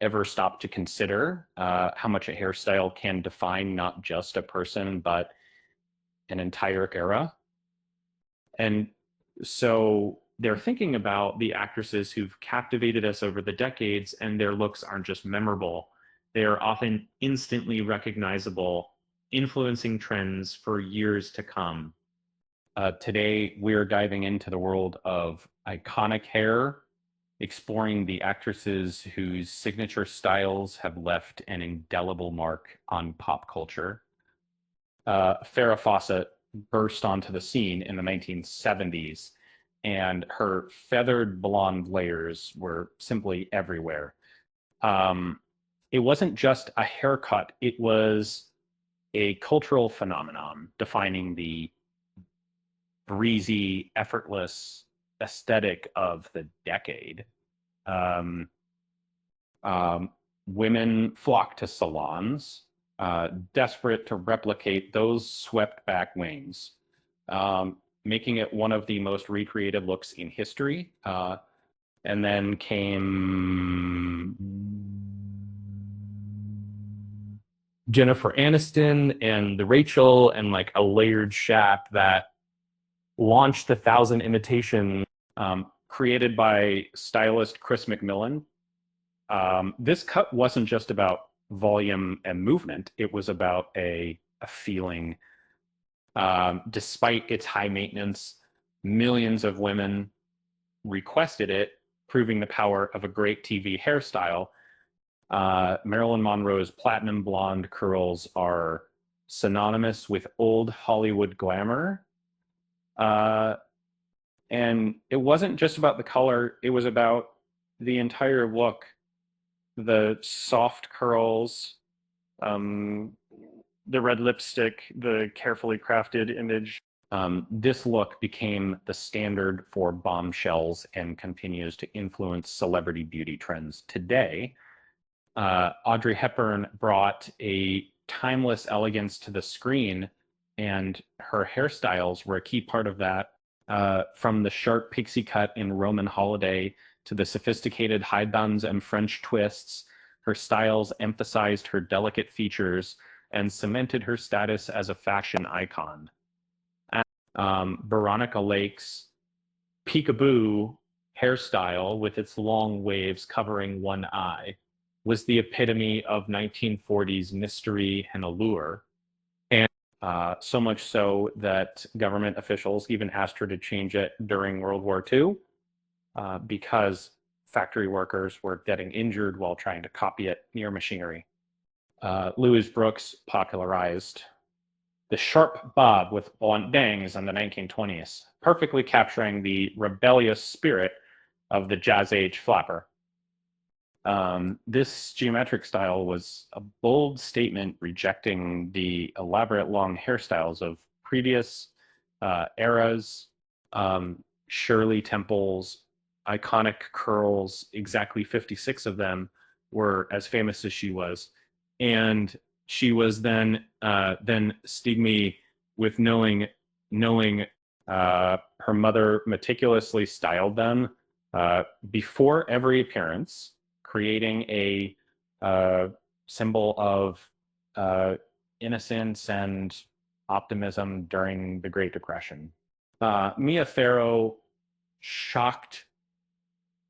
ever stopped to consider how much a hairstyle can define not just a person, but an entire era. And so they're thinking about the actresses who've captivated us over the decades, and their looks aren't just memorable, they're often instantly recognizable, influencing trends for years to come. Today, we're diving into the world of iconic hair, exploring the actresses whose signature styles have left an indelible mark on pop culture. Farrah Fawcett burst onto the scene in the 1970s, and her feathered blonde layers were simply everywhere. Um, it wasn't just a haircut, it was a cultural phenomenon defining the breezy, effortless aesthetic of the decade. Um, um, Women flocked to salons, desperate to replicate those swept back wings, making it one of the most recreated looks in history. And then came Jennifer Aniston and the Rachel, and like a layered shack that launched the Thousand Imitation, created by stylist Chris McMillan. This cut wasn't just about volume and movement, it was about a feeling. Despite its high maintenance, millions of women requested it, proving the power of a great TV hairstyle. Marilyn Monroe's platinum blonde curls are synonymous with old Hollywood glamour. Uh, and it wasn't just about the color, it was about the entire look. The soft curls, um, the red lipstick, the carefully crafted image. This look became the standard for bombshells and continues to influence celebrity beauty trends today. Audrey Hepburn brought a timeless elegance to the screen, and her hairstyles were a key part of that. From the sharp pixie cut in Roman Holiday to the sophisticated high buns and French twists, her styles emphasized her delicate features and cemented her status as a fashion icon. Veronica Lake's peekaboo hairstyle, with its long waves covering one eye, was the epitome of 1940s mystery and allure. And so much so that government officials even asked her to change it during World War II, because factory workers were getting injured while trying to copy it near machinery. Louis Brooks popularized the sharp bob with blunt bangs in the 1920s, perfectly capturing the rebellious spirit of the Jazz Age flapper. This geometric style was a bold statement rejecting the elaborate long hairstyles of previous eras. Shirley Temple's iconic curls, exactly 56 of them, were as famous as she was. And she was then stigmy with knowing her mother meticulously styled them before every appearance, creating a symbol of innocence and optimism during the Great Depression. Mia Farrow shocked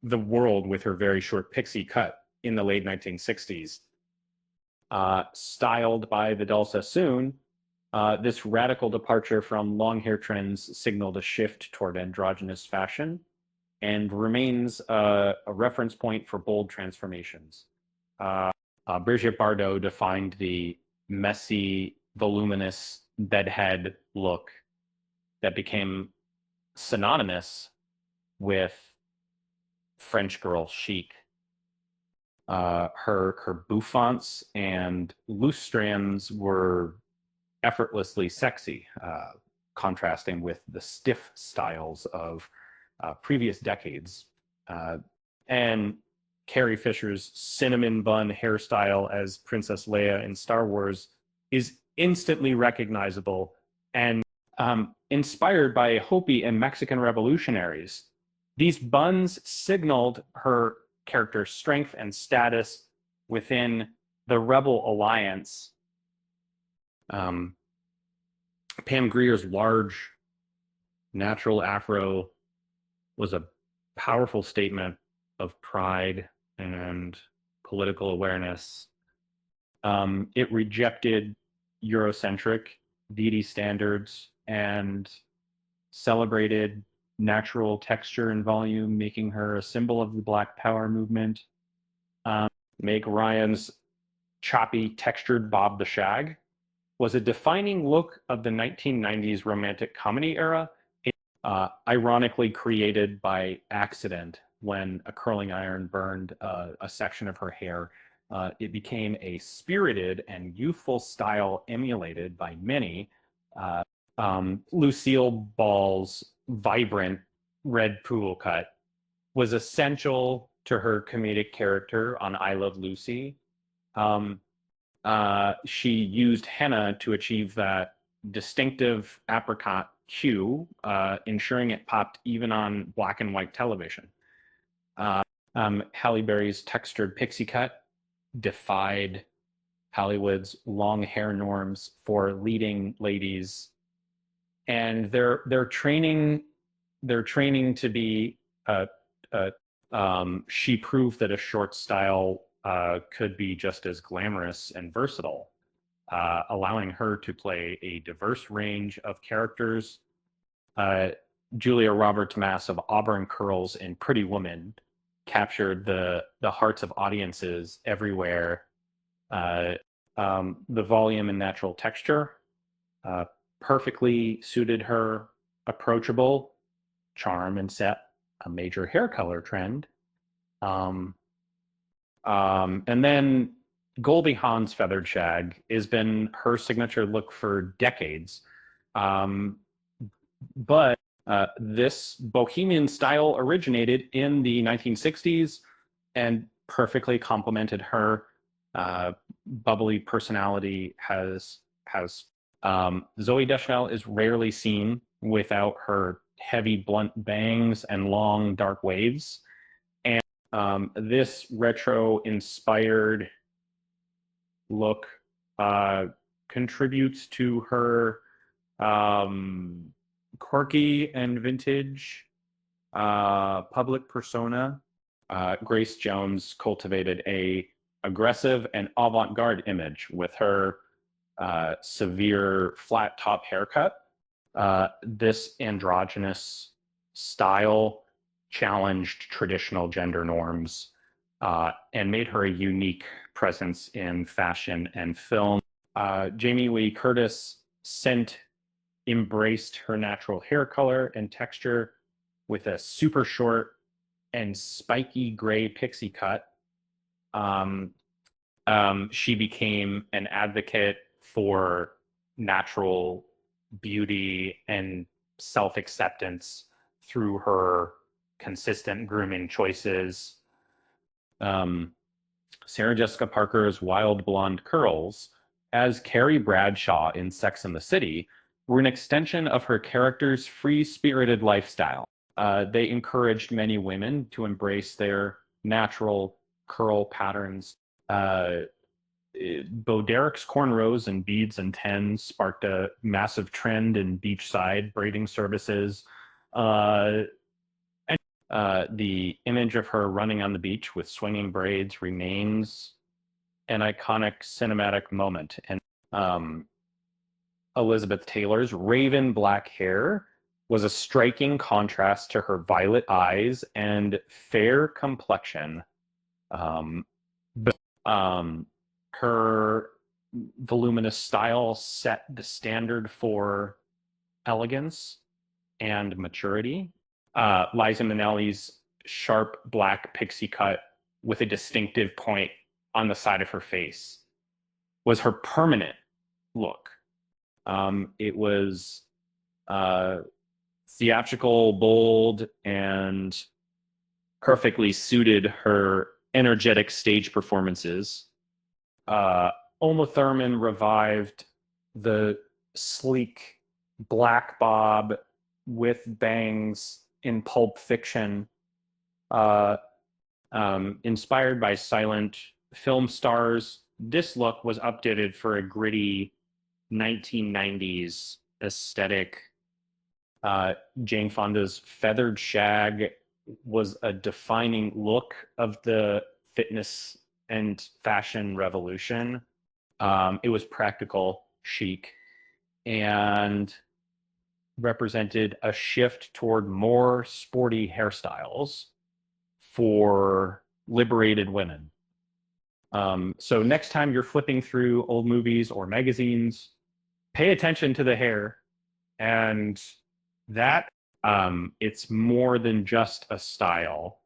the world with her very short pixie cut in the late 1960s. Styled by Vidal Sassoon, this radical departure from long hair trends signaled a shift toward androgynous fashion and remains a reference point for bold transformations. Brigitte Bardot defined the messy, voluminous bedhead look that became synonymous with French girl chic. Her bouffants and loose strands were effortlessly sexy, contrasting with the stiff styles of previous decades. And Carrie Fisher's cinnamon bun hairstyle as Princess Leia in Star Wars is instantly recognizable and inspired by Hopi and Mexican revolutionaries. These buns signaled her character's strength and status within the Rebel Alliance. Pam Grier's large natural afro was a powerful statement of pride and political awareness. It rejected Eurocentric deity standards and celebrated natural texture and volume, making her a symbol of the Black Power movement. Meg Ryan's choppy, textured Bob the Shag was a defining look of the 1990s romantic comedy era, ironically created by accident when a curling iron burned a section of her hair. It became a spirited and youthful style emulated by many. Lucille Ball's vibrant red poodle cut was essential to her comedic character on I Love Lucy. She used henna to achieve that distinctive apricot hue, ensuring it popped even on black and white television. Halle Berry's textured pixie cut defied Hollywood's long hair norms for leading ladies, and they're training to be she proved that a short style could be just as glamorous and versatile, allowing her to play a diverse range of characters. Julia Roberts' massive auburn curls in Pretty Woman captured the hearts of audiences everywhere. The volume and natural texture perfectly suited her approachable charm and set a major hair color trend. And then Goldie Hawn's feathered shag has been her signature look for decades. But this bohemian style originated in the 1960s and perfectly complemented her bubbly personality. Zooey Deschanel is rarely seen without her heavy blunt bangs and long dark waves. And this retro inspired look contributes to her quirky and vintage public persona. Grace Jones cultivated a aggressive and avant-garde image with her severe flat top haircut. This androgynous style challenged traditional gender norms and made her a unique presence in fashion and film. Jamie Lee Curtis embraced her natural hair color and texture with a super short and spiky gray pixie cut. She became an advocate for natural beauty and self-acceptance through her consistent grooming choices. Sarah Jessica Parker's wild blonde curls, as Carrie Bradshaw in Sex and the City, were an extension of her character's free-spirited lifestyle. They encouraged many women to embrace their natural curl patterns. Bo Derek's cornrows and beads and tens sparked a massive trend in beachside braiding services. The image of her running on the beach with swinging braids remains an iconic cinematic moment. And Elizabeth Taylor's raven black hair was a striking contrast to her violet eyes and fair complexion. Her voluminous style set the standard for elegance and maturity. Liza Minnelli's sharp black pixie cut with a distinctive point on the side of her face was her permanent look. It was theatrical, bold, and perfectly suited her energetic stage performances. Uma Thurman revived the sleek black bob with bangs in Pulp Fiction. Inspired by silent film stars, this look was updated for a gritty 1990s aesthetic. Jane Fonda's feathered shag was a defining look of the fitness and fashion revolution. It was practical, chic, and represented a shift toward more sporty hairstyles for liberated women. So next time you're flipping through old movies or magazines, pay attention to the hair, and that it's more than just a style.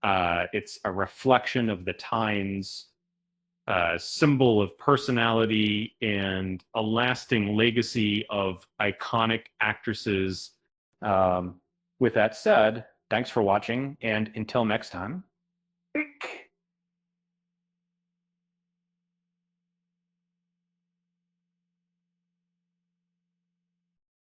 It's a reflection of the times, a symbol of personality, and a lasting legacy of iconic actresses. With that said, thanks for watching, and until next time.